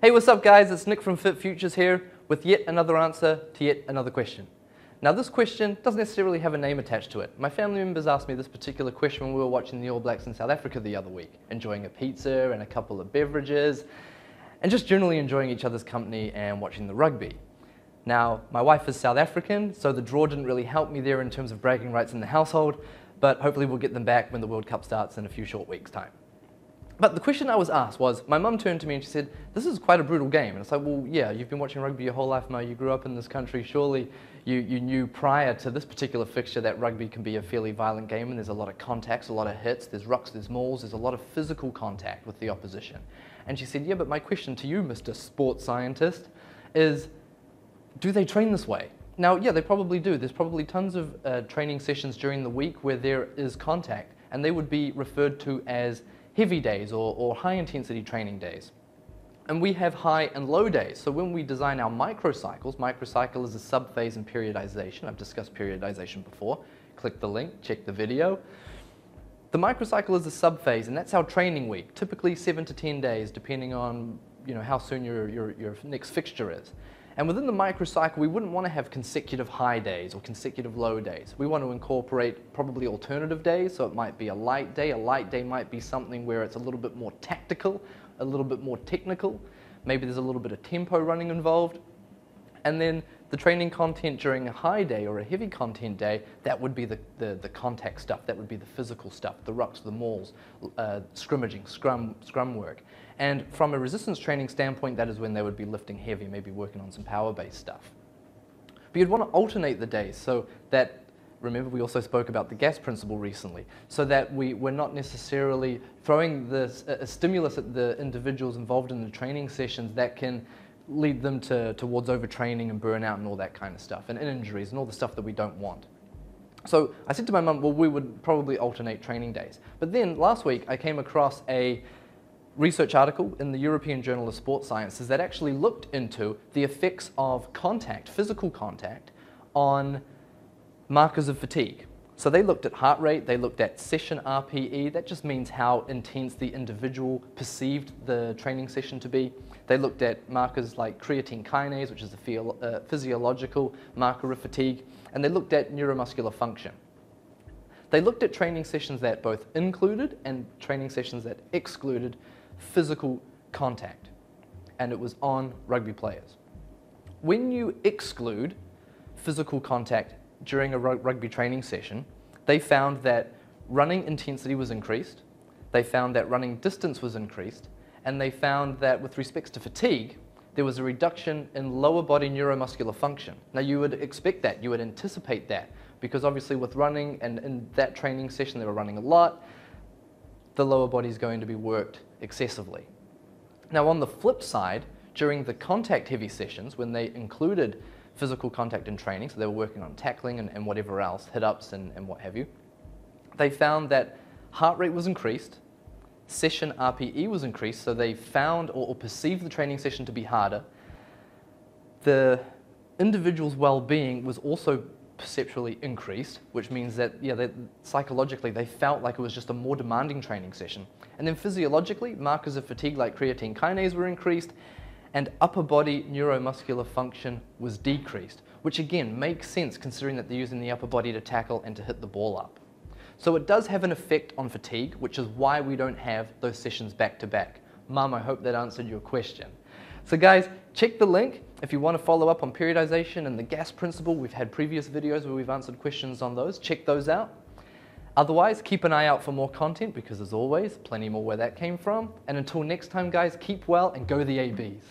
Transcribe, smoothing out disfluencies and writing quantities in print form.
Hey, what's up guys? It's Nick from fixture here with yet another answer to yet another question. Now this question doesn't necessarily have a name attached to it. My family members asked me this particular question when we were watching the All Blacks in South Africa the other week, enjoying a pizza and a couple of beverages, and just generally enjoying each other's company and watching the rugby. Now, my wife is South African, so the draw didn't really help me there in terms of bragging rights in the household, but hopefully we'll get them back when the World Cup starts in a few short weeks' time. But the question I was asked was, my mum turned to me and she said, this is quite a brutal game. And it's like, well, yeah, you've been watching rugby your whole life, Ma. You grew up in this country. Surely you knew prior to this particular fixture that rugby can be a fairly violent game, and there's a lot of contacts, a lot of hits, there's rucks, there's mauls, there's a lot of physical contact with the opposition. And she said, yeah, but my question to you, Mr. Sports Scientist, is, do they train this way? Now, yeah, they probably do. There's probably tons of training sessions during the week where there is contact, and they would be referred to as heavy days or high intensity training days. And we have high and low days. So when we design our microcycles, microcycle is a subphase in periodization. I've discussed periodization before. Click the link, check the video. The microcycle is a subphase, and that's our training week, typically 7 to 10 days, depending on how soon your next fixture is. And within the microcycle, we wouldn't want to have consecutive high days or consecutive low days. We want to incorporate probably alternative days, so it might be a light day. A light day might be something where it's a little bit more tactical, a little bit more technical. Maybe there's a little bit of tempo running involved. And then the training content during a high day or a heavy content day, that would be the contact stuff. That would be the physical stuff, the rucks, the mauls, scrimmaging, scrum work. And from a resistance training standpoint, that is when they would be lifting heavy, maybe working on some power-based stuff. But you'd want to alternate the days so that, remember we also spoke about the gas principle recently, so that we're not necessarily throwing a stimulus at the individuals involved in the training sessions that can lead them towards overtraining and burnout and all that kind of stuff, and injuries and all the stuff that we don't want. So I said to my mum, well, we would probably alternate training days. But then last week I came across a research article in the European Journal of Sports Sciences that actually looked into the effects of contact, physical contact, on markers of fatigue. So they looked at heart rate, they looked at session RPE, that just means how intense the individual perceived the training session to be. They looked at markers like creatine kinase, which is a physiological marker of fatigue, and they looked at neuromuscular function. They looked at training sessions that both included and training sessions that excluded physical contact, and it was on rugby players. When you exclude physical contact during a rugby training session, they found that running intensity was increased, they found that running distance was increased, and they found that with respects to fatigue, there was a reduction in lower body neuromuscular function. Now you would expect that, you would anticipate that, because obviously with running, and in that training session they were running a lot, the lower body is going to be worked excessively. Now on the flip side, during the contact heavy sessions, when they included physical contact in training, so they were working on tackling and whatever else, hit-ups and what have you, they found that heart rate was increased, session RPE was increased, so they found or perceived the training session to be harder. The individual's well-being was also perceptually increased, which means that psychologically they felt like it was just a more demanding training session. And then physiologically, markers of fatigue like creatine kinase were increased, and upper body neuromuscular function was decreased, which again makes sense considering that they're using the upper body to tackle and to hit the ball up. So it does have an effect on fatigue, which is why we don't have those sessions back to back. Mum, I hope that answered your question. So guys, check the link if you want to follow up on periodization and the gas principle. We've had previous videos where we've answered questions on those. Check those out. Otherwise, keep an eye out for more content, because as always, plenty more where that came from. And until next time guys, keep well and go the ABs.